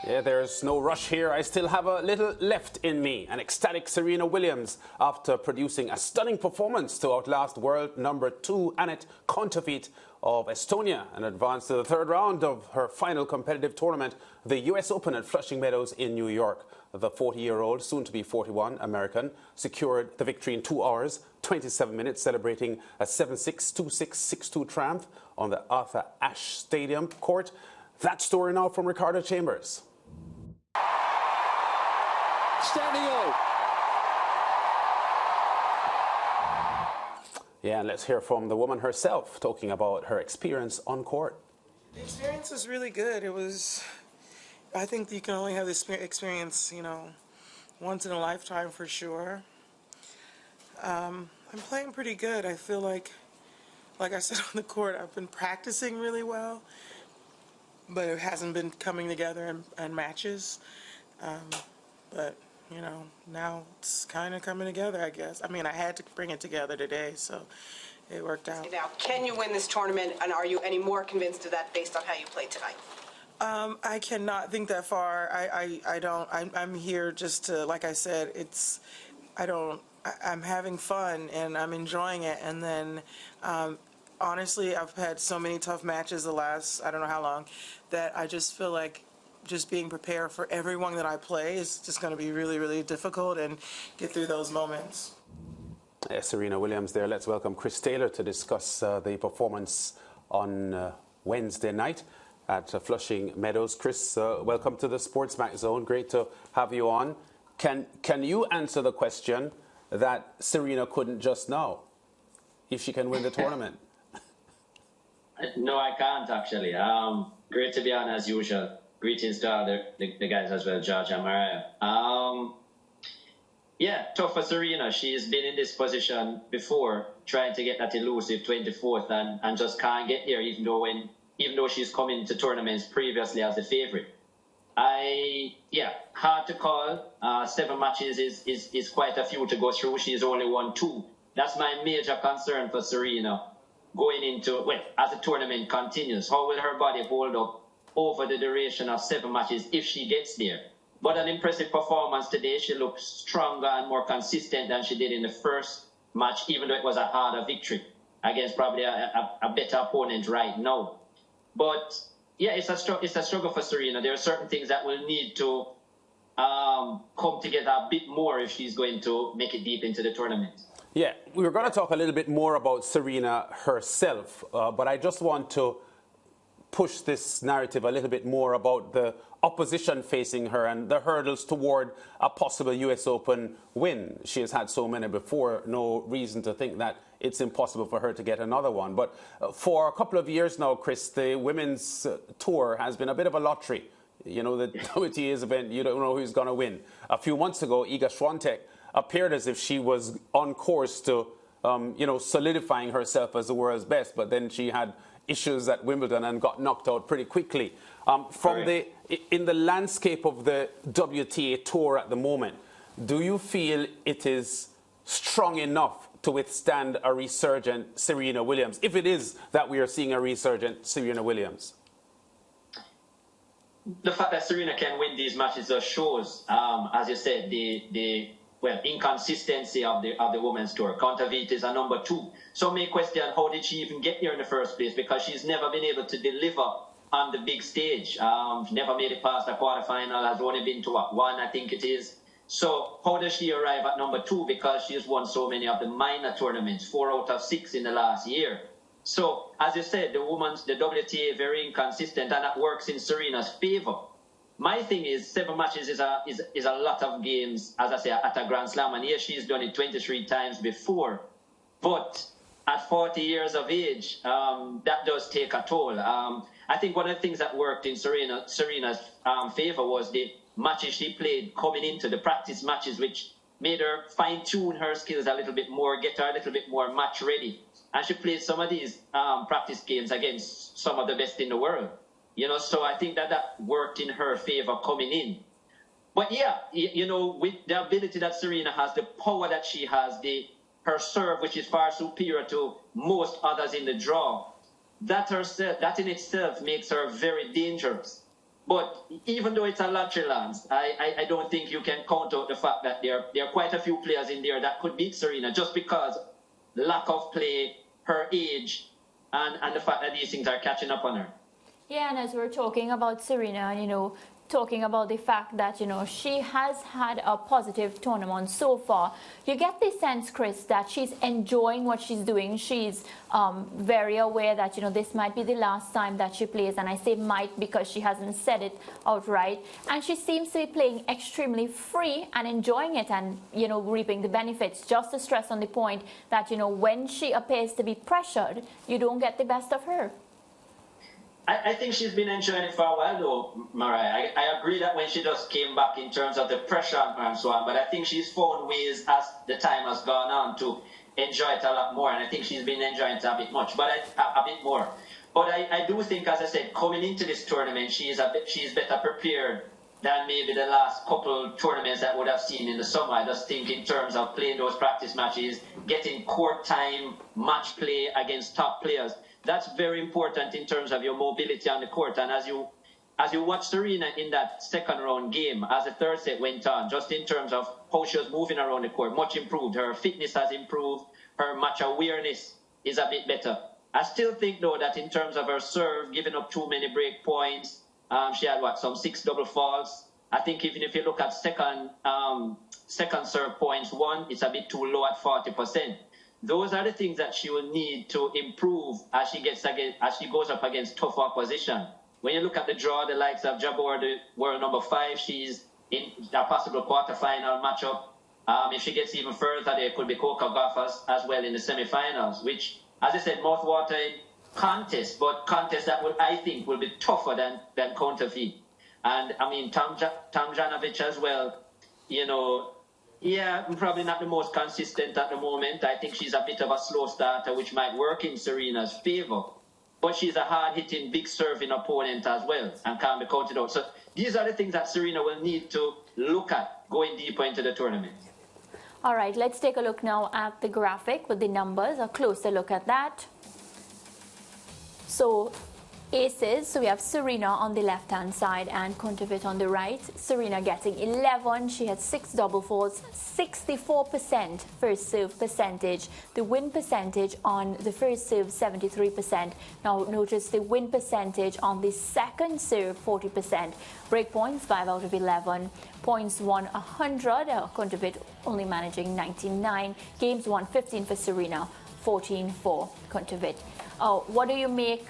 Yeah, there's no rush here. I still have a little left in me. An ecstatic Serena Williams, after producing a stunning performance to outlast world number 2 Anett Kontaveit of Estonia and advance to the third round of her final competitive tournament, the US Open at Flushing Meadows in New York. The 40-year-old, soon to be 41, American, secured the victory in 2 hours, 27 minutes, celebrating a 7-6, 2-6, 6-2 triumph on the Arthur Ashe Stadium court. That story now from Ricardo Chambers. Standing O. Yeah, and let's hear from the woman herself talking about her experience on court. The experience was really good. It was, I think you can only have this experience, once in a lifetime for sure. I'm playing pretty good. I feel like I said on the court, I've been practicing really well, but it hasn't been coming together in matches. But now it's kind of coming together, I guess. I mean, I had to bring it together today, so it worked out. Now, can you win this tournament, and are you any more convinced of that based on how you played tonight? I cannot think that far. I don't. I'm here just to, like I said, I'm having fun, and I'm enjoying it, and then, honestly, I've had so many tough matches the last, I don't know how long, that I just feel like just being prepared for everyone that I play is just going to be really, really difficult and get through those moments. Serena Williams there. Let's welcome Chris Taylor to discuss the performance on Wednesday night at Flushing Meadows. Chris, welcome to the SportsMax Zone. Great to have you on. Can you answer the question that Serena couldn't just now, if she can win the tournament? No, I can't actually. Great to be on as usual. Greetings to all the guys as well, George and Mariah. Yeah, tough for Serena. She's been in this position before, trying to get that elusive 24th and just can't get there, even though she's come into tournaments previously as the favorite. Hard to call. 7 matches is quite a few to go through. She's only won 2. That's my major concern for Serena going into, as the tournament continues. How will her body hold up over the duration of 7 matches if she gets there? But an impressive performance today. She looked stronger and more consistent than she did in the first match, even though it was a harder victory against probably a better opponent right now. But yeah, it's a struggle for Serena. There are certain things that will need to come together a bit more if she's going to make it deep into the tournament. Yeah, we were going to talk a little bit more about Serena herself, but I just want to push this narrative a little bit more about the opposition facing her and the hurdles toward a possible US Open win. She has had so many before, no reason to think that it's impossible for her to get another one. But for a couple of years now, Chris, the women's tour has been a bit of a lottery. The WTA's event, you don't know who's going to win. A few months ago, Iga Swiatek appeared as if she was on course to, solidifying herself as the world's best, but then she had issues at Wimbledon and got knocked out pretty quickly. In the landscape of the WTA tour at the moment, do you feel it is strong enough to withstand a resurgent Serena Williams, if it is that we are seeing a resurgent Serena Williams? The fact that Serena can win these matches just shows, as you said, the inconsistency of the women's tour. Kontaveit is a number 2. Some may question how did she even get there in the first place, because she's never been able to deliver on the big stage. She never made it past the quarterfinal, has only been to 1, I think it is. So how does she arrive at number 2? Because she's won so many of the minor tournaments, 4 out of 6 in the last year. So, as you said, the WTA very inconsistent, and that works in Serena's favor. My thing is, 7 matches is a lot of games, as I say, at a Grand Slam. And yes, she's done it 23 times before. But at 40 years of age, that does take a toll. I think one of the things that worked in Serena's favor was the matches she played coming into the practice matches, which made her fine-tune her skills a little bit more, get her a little bit more match-ready. And she played some of these practice games against some of the best in the world. So I think that worked in her favor coming in. But yeah, with the ability that Serena has, the power that she has, her serve, which is far superior to most others in the draw, that in itself makes her very dangerous. But even though it's a lottery, Lance, I don't think you can count out the fact that there are quite a few players in there that could beat Serena just because lack of play, her age, and the fact that these things are catching up on her. Yeah, and as we're talking about Serena, talking about the fact that, she has had a positive tournament so far, you get the sense, Chris, that she's enjoying what she's doing. She's very aware that, this might be the last time that she plays. And I say might because she hasn't said it outright. And she seems to be playing extremely free and enjoying it and, reaping the benefits. Just to stress on the point that, when she appears to be pressured, you don't get the best of her. I think she's been enjoying it for a while, though, Mariah. I agree that when she just came back in terms of the pressure on her and so on, but I think she's found ways as the time has gone on to enjoy it a lot more, and I think she's been enjoying it a bit more. But I do think, as I said, coming into this tournament, she's better prepared than maybe the last couple tournaments that would have seen in the summer. I just think in terms of playing those practice matches, getting court time, match play against top players. That's very important in terms of your mobility on the court. And as you watch Serena in that second round game, as the third set went on, just in terms of how she was moving around the court, much improved. Her fitness has improved. Her match awareness is a bit better. I still think, though, that in terms of her serve, giving up too many break points, she had, some 6 double faults. I think even if you look at second serve points won, it's a bit too low at 40%. Those are the things that she will need to improve as she goes up against tough opposition. When you look at the draw, the likes of Jabeur, the world number 5, she's in a possible quarterfinal matchup. If she gets even further, there could be Coco Gauff as well in the semifinals, which, as I said, mouth-watering contest, but contest that I think will be tougher than counterfeit. And I mean, Tomljanović as well, yeah, probably not the most consistent at the moment. I think she's a bit of a slow starter, which might work in Serena's favor. But she's a hard-hitting, big-serving opponent as well and can be counted out. So these are the things that Serena will need to look at going deeper into the tournament. All right, let's take a look now at the graphic with the numbers, a closer look at that. So aces, so we have Serena on the left-hand side and Kontaveit on the right. Serena getting 11. She had 6 double faults, 64% first serve percentage. The win percentage on the first serve, 73%. Now notice the win percentage on the second serve, 40%. Break points, 5 out of 11. Points won 100. Kontaveit only managing 99. Games won 15 for Serena, 14 for Kontaveit. What do you make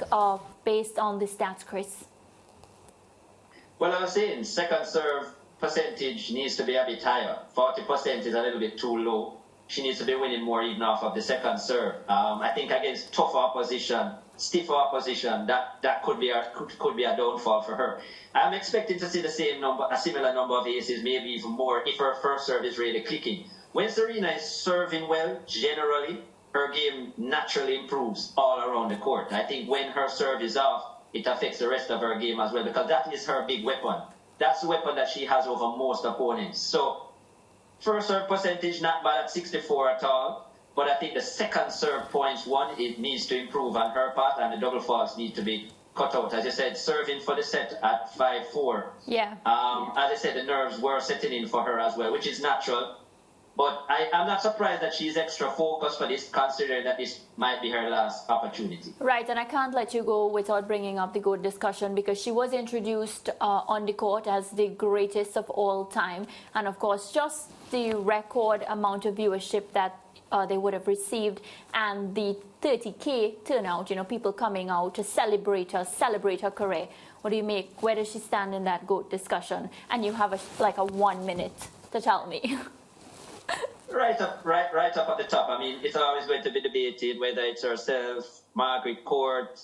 based on the stats, Chris? Well, I was saying second serve percentage needs to be a bit higher. 40% is a little bit too low. She needs to be winning more even off of the second serve. I think against tougher opposition, stiffer opposition, that could be a downfall for her. I'm expecting to see a similar number of aces, maybe even more, if her first serve is really clicking. When Serena is serving well, generally, her game naturally improves all around the court. I think when her serve is off, it affects the rest of her game as well, because that is her big weapon. That's the weapon that she has over most opponents. So, first serve percentage, not bad at 64 at all, but I think the second serve points won, it needs to improve on her part, and the double faults need to be cut out. As you said, serving for the set at 5-4. Yeah. As I said, the nerves were setting in for her as well, which is natural. But I'm not surprised that she's extra focused for this, considering that this might be her last opportunity. Right, and I can't let you go without bringing up the GOAT discussion, because she was introduced on the court as the greatest of all time. And of course, just the record amount of viewership that they would have received, and the 30K turnout, people coming out to celebrate her career. What do you make? Where does she stand in that GOAT discussion? And you have a 1 minute to tell me. Right up at the top. I mean, it's always going to be debated whether it's herself, Margaret Court,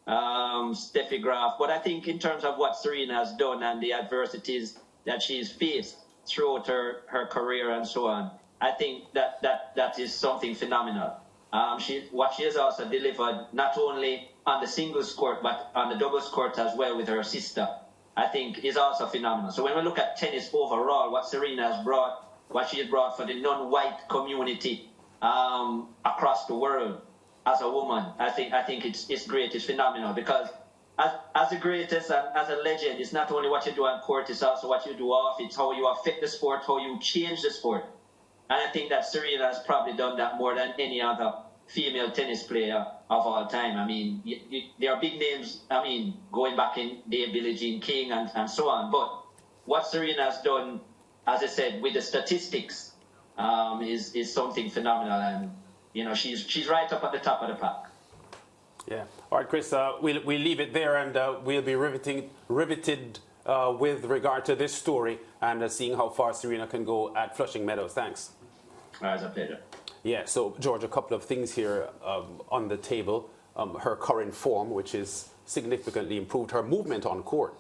Steffi Graf. But I think in terms of what Serena has done and the adversities that she's faced throughout her career and so on, I think that is something phenomenal. What she has also delivered, not only on the singles court, but on the doubles court as well with her sister, I think is also phenomenal. So when we look at tennis overall, what Serena has brought, what she has brought for the non-white community across the world as a woman, I think it's great, it's phenomenal, because as the greatest and as a legend, it's not only what you do on court, it's also what you do off. It's how you affect the sport, how you change the sport. And I think that Serena has probably done that more than any other female tennis player of all time. I mean, there are big names, I mean, going back in the Billie Jean King and so on. But what Serena has done, as I said, with the statistics, is something phenomenal. And, you know, she's right up at the top of the pack. Yeah. All right, Chris, we'll leave it there, and we'll be riveted with regard to this story and seeing how far Serena can go at Flushing Meadows. Thanks. It's a pleasure. Yeah, so, George, a couple of things here on the table. Her current form, which is significantly improved. Her movement on court,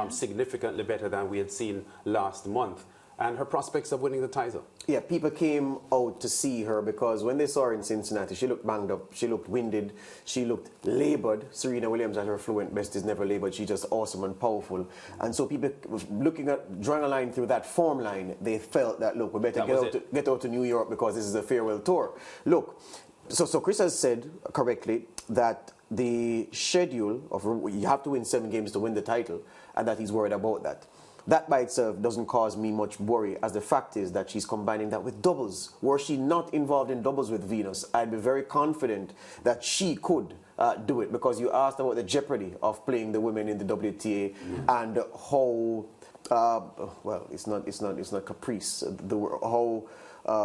significantly better than we had seen last month. And her prospects of winning the title. Yeah, people came out to see her because when they saw her in Cincinnati, she looked banged up, she looked winded, she looked laboured. Serena Williams at her fluent best is never laboured. She's just awesome and powerful. And so people drawing a line through that form line, they felt that, look, we better get out to New York because this is a farewell tour. Look, so Chris has said correctly that the schedule of you have to win 7 games to win the title, and that he's worried about that. That by itself doesn't cause me much worry, as the fact is that she's combining that with doubles. Were she not involved in doubles with Venus, I'd be very confident that she could do it, because you asked about the jeopardy of playing the women in the WTA and how well, it's not caprice. How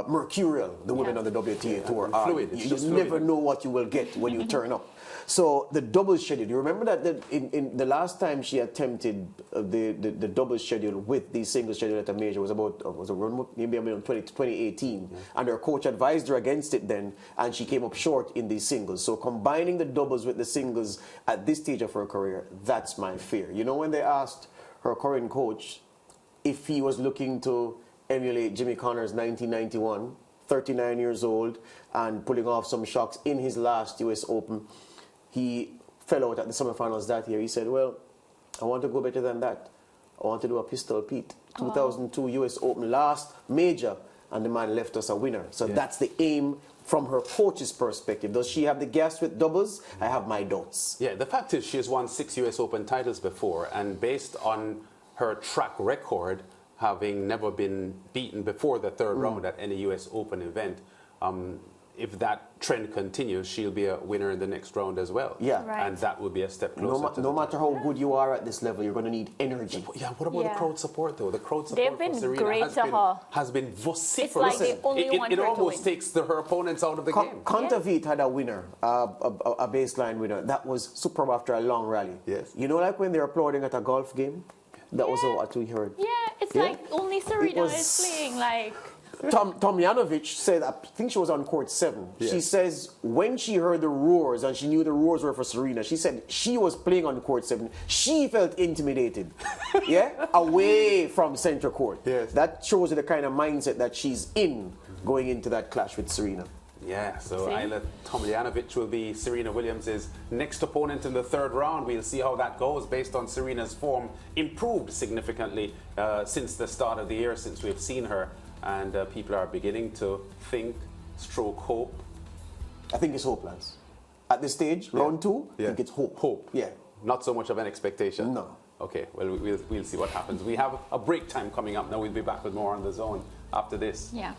mercurial the women on the WTA tour are. Fluid. You never know what you will get when you turn up. So the double schedule, you remember that in the last time she attempted the double schedule with the single schedule at a major was about maybe 2018, and her coach advised her against it then, and she came up short in the singles. So combining the doubles with the singles at this stage of her career, that's my fear. You know, when they asked her current coach if he was looking to emulate Jimmy Connors' 1991, 39 years old, and pulling off some shocks in his last US Open, he fell out at the semifinals that year. He said, well, I want to go better than that. I want to do a Pistol Pete. 2002 US Open, last major, and the man left us a winner. So that's the aim from her coach's perspective. Does she have the gas with doubles? I have my doubts. Yeah, the fact is she has won 6 US Open titles before, and based on her track record, having never been beaten before the third round at any US Open event, if that trend continues, she'll be a winner in the next round as well. Yeah. Right. And that will be a step closer to No matter how good you are at this level, you're going to need energy. Yeah, what about the crowd support, though? The crowd support They've been for Serena great to her. has been vociferous. It's like they only want it her to almost win. takes her opponents out of the game. Kontaveit had a winner, a baseline winner. That was superb after a long rally. Yes. You know, like when they're applauding at a golf game? That was what we heard. Yeah, it's like only Serena is playing like... Tomljanović said, I think she was on court 7. Yes. She says when she heard the roars and she knew the roars were for Serena, she said she was playing on court 7. She felt intimidated, away from center court. Yes. That shows you the kind of mindset that she's in going into that clash with Serena. Yeah, so Ajla Tomljanović will be Serena Williams' next opponent in the third round. We'll see how that goes based on Serena's form improved significantly since the start of the year, since we've seen her. And people are beginning to think, stroke hope. I think it's hope, lads. At this stage, round 2, I think it's hope. Hope. Yeah. Not so much of an expectation. No. Okay, well, we'll see what happens. We have a break time coming up now. We'll be back with more on The Zone after this. Yeah.